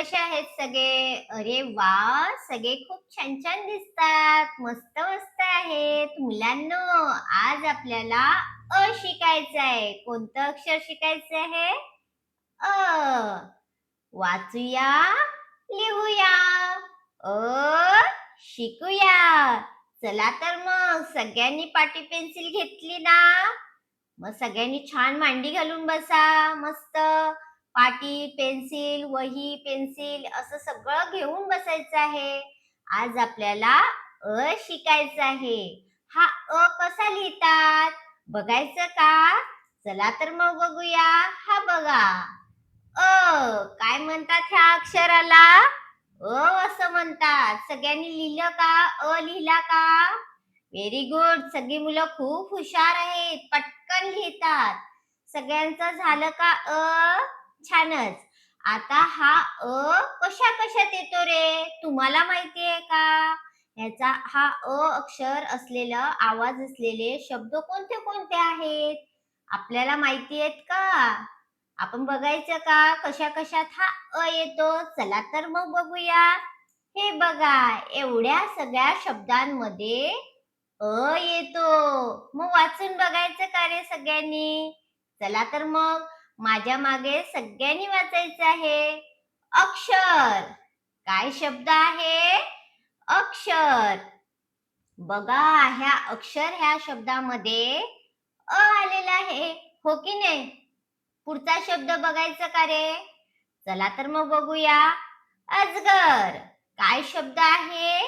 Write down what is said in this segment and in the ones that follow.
कसे आहेत सगळे? अरे वा, सगळे खूप छान छान दिसतात. मस्त मस्त आहेत. मुलांनो, आज आपल्याला शिकायचं आहे. कोणतं अक्षर शिकायचं आहे? अ. वाचूया, लिहूया. अ शिकूया. चला तर मग सगळ्यांनी पाटी पेन्सिल घेतली ना? मग सगळ्यांनी छान मांडी घालून बसा. मस्त पाटी, पेन्सिल, वही, पेन्सिल असं सगळं घेऊन बसायचं आहे. आज आपल्याला शिकायचं आहे. हा कसा लिहितात? बघायचं का? चला तर मग बघूया. हा बघा. काय म्हणतात ह्या अक्षराला? असं म्हणतात. सगळ्यांनी लिहिलं का? लिहिला का? Very good. सगळी मुलं खूप हुशार आहेत. पटकन लिहितात. सगळ्यांचं झालं का छानच. आता हा कशा कशात येतो रे? तुम्हाला माहिती आहे का? ह्याचा हा अक्षर असलेलं आवाज असलेले शब्द कोणते कोणते आहेत? आपल्याला माहिती आहेत का? आपण बघायचं का कशा कशात हा येतो? चला तर मग बघूया. हे बघा, एवढ्या सगळ्या शब्दांमध्ये येतो. मग वाचून बघायचं का रे सगळ्यांनी? चला तर मग माझ्या मागे सगळ्यांनी वाचायचं आहे. अक्षर. काय शब्द आहे? अक्षर. बघा, ह्या शब्दामध्ये आलेला आहे. हो की नाही? पुढचा शब्द बघायचा का रे? चला तर मग बघूया. अजगर. काय शब्द आहे?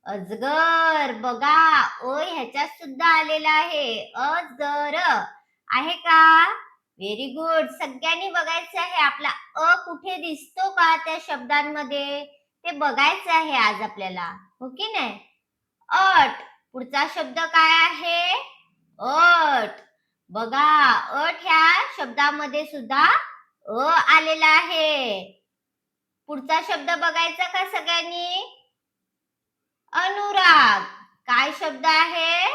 अजगर. बघा, ह्याच्यात सुद्धा आलेला आहे. अजगर. आहे का? Very good. सगळ्यांनी बघायचं आहे आपला कुठे दिसतो का त्या शब्दांमध्ये? ते बघायचं आहे आज आपल्याला. हो की नाही? अट. पुढचा शब्द काय आहे? अट. बघा, अट ह्या शब्दामध्ये सुद्धा आलेला आहे. पुढचा शब्द बघायचा का सगळ्यांनी? अनुराग. काय शब्द आहे?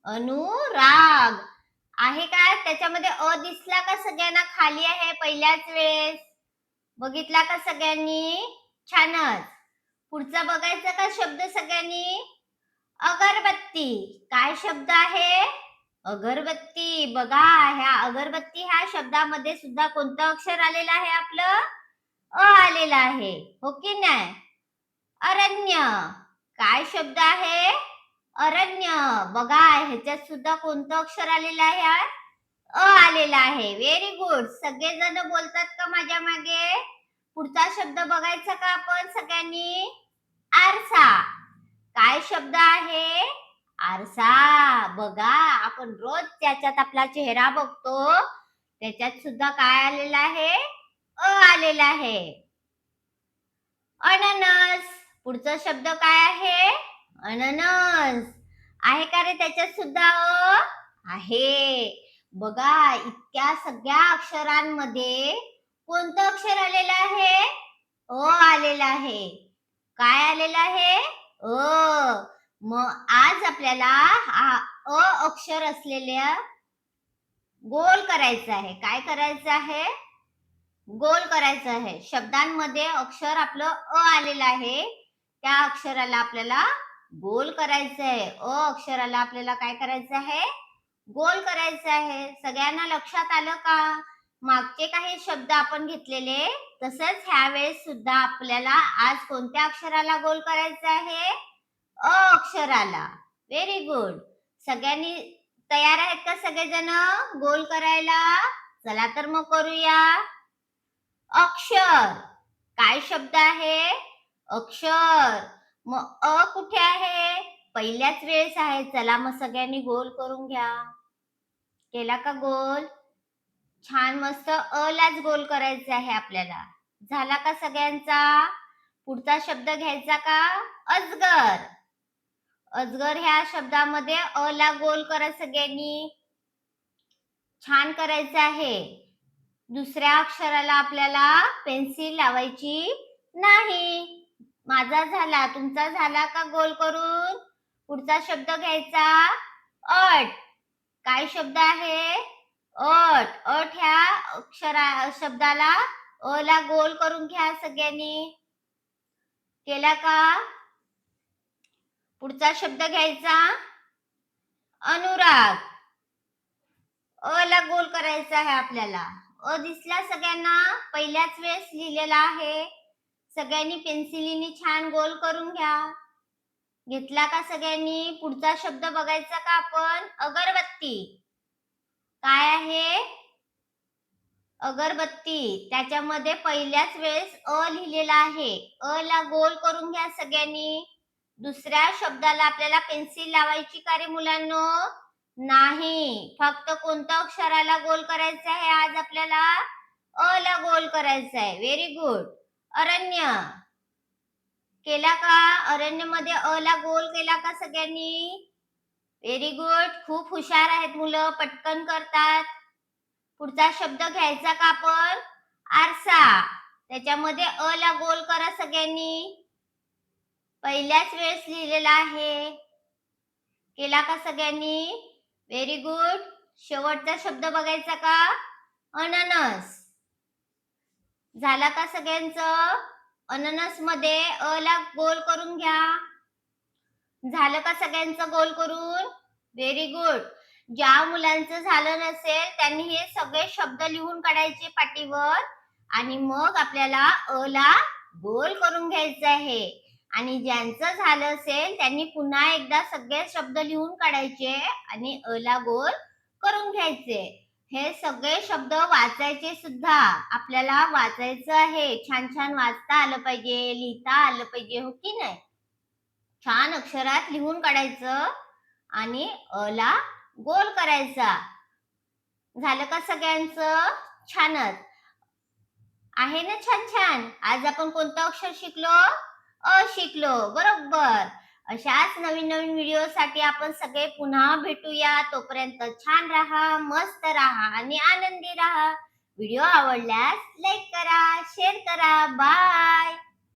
अनुराग. आहे का? त्याच्यामध्ये दिसला का सगळ्यांना? खाली आहे पहिल्याच वेळेस. बघितला का सगळ्यांनी? छानच. पुढचा बघायचा का शब्द सगळ्यांनी? अगरबत्ती. काय शब्द आहे? अगरबत्ती. बघा, ह्या शब्दामध्ये सुद्धा कोणतं अक्षर आलेलं आहे आपलं? आलेलं आहे. हो की नाही? अरण्य. काय शब्द आहे? अरण्य. बघा, ह्याच्यात सुद्धा कोणतं अक्षर आलेलं आहे? आलेला आहे. Very good. सगळेजण बोलतात का माझ्या मागे? पुढचा शब्द बघायचा का आपण सगळ्यांनी? आरसा. काय शब्द आहे? आरसा. बघा, आपण रोज त्याच्यात आपला चेहरा बघतो. त्याच्यात सुद्धा काय आलेलं आहे? आलेला आहे. अननस. पुढचा शब्द काय आहे? अननस. आहे का रे त्याच्यात सुद्धा आहे. बघा, इतक्या सगळ्या अक्षरांमध्ये कोणतं अक्षर आलेलं आहे? आलेलं आहे. काय आलेलं आहे? मग आज आपल्याला हा अक्षर असलेल्या गोल करायचं आहे. काय करायचं आहे? गोल करायचं आहे. शब्दांमध्ये अक्षर आपलं आलेलं आहे. त्या अक्षराला आपल्याला गोल करायचं आहे. अक्षराला आपल्याला काय करायचं आहे? गोल करायचं आहे. सगळ्यांना लक्षात आलं का? मागचे काही शब्द आपण घेतलेले, तसंच ह्या वेळेस सुद्धा आपल्याला आज कोणत्या अक्षराला गोल करायचं आहे? अक्षराला. Very good. सगळ्यांनी तयार आहेत का सगळेजण गोल करायला? चला तर मग करूया. अक्षर. काय शब्द आहे? अक्षर. मग कुठे आहे? पहिल्याच वेळेस आहे. चला मग सगळ्यांनी गोल करून घ्या. केला का गोल? छान, मस्त लाच गोल करायचा आहे आपल्याला. झाला का सगळ्यांचा? पुढचा शब्द घ्यायचा का? अजगर. अजगर ह्या शब्दामध्ये ला गोल करा सगळ्यांनी. छान करायचं आहे. दुसऱ्या अक्षराला आपल्याला पेन्सिल लावायची नाही. माझा झाला. तुमचा झाला का गोल करून? पुढचा शब्द घ्यायचा अट. काय शब्द आहे? अट. अट ह्या शब्दाला अ ला गोल करून घ्या सगळ्यांनी. केला का? पुढचा शब्द घ्यायचा अनुराग. अ ला गोल करायचा आहे आपल्याला. अ दिसला सगळ्यांना? पहिल्याच वेळेस लिहिलेला आहे. सगळ्यांनी पेन्सिलीने छान गोल करून घ्या. घेतला का सगळ्यांनी? पुढचा शब्द बघायचा का आपण? अगरबत्ती. काय आहे? अगरबत्ती. त्याच्यामध्ये पहिल्याच वेळेस अ लिहिलेला आहे. अ ला गोल करून घ्या सगळ्यांनी. दुसऱ्या शब्दाला आपल्याला पेन्सिल लावायची का रे मुलांनो? नाही. फक्त कोणत्या अक्षराला गोल करायचं आहे आज आपल्याला? अ ला गोल करायचं आहे. Very good. अरण्य. केला का? अरण्यमध्ये अ ला गोल केला का सगळ्यांनी? Very good. खूप हुशार आहेत मुलं, पटकन करतात. पुढचा शब्द घ्यायचा का आपण? आरसा. त्याच्यामध्ये अ ला गोल करा सगळ्यांनी. पहिल्याच वेळेस लिहिलेला आहे. केला का सगळ्यांनी? Very good. शेवटचा शब्द बघायचा का? अननस. झाला का सगळ्यांचं? अननस मध्ये अ ला गोल करून घ्या. झालं का सगळ्यांचं गोल करून? Very good. ज्या मुलांचं झालं नसेल त्यांनी हे सगळे शब्द लिहून काढायचे पाटीवर आणि मग आपल्याला अ ला गोल करून घ्यायचं आहे. आणि ज्यांचं झालं असेल त्यांनी पुन्हा एकदा सगळे शब्द लिहून काढायचे आणि अ ला गोल करून घ्यायचे. हे सगळे शब्द वाचायचे सुद्धा. आपल्याला वाचायचं आहे. छान छान वाचता आलं पाहिजे, लिहिता आलं पाहिजे, हो की नाही? छान अक्षरात लिहून काढायचं आणि अ ला गोल करायचा. झालं का सगळ्यांचं? छानच. आहे ना छान छान? आज आपण कोणतं अक्षर शिकलो? अ शिकलो. बरोबर. अशाच नवीन नवीन व्हिडिओसाठी आपण सगळे पुन्हा भेटूया. तोपर्यंत छान राहा, मस्त राहा आणि आनंदी राहा. व्हिडिओ आवडल्यास लाईक करा, शेअर करा. बाय.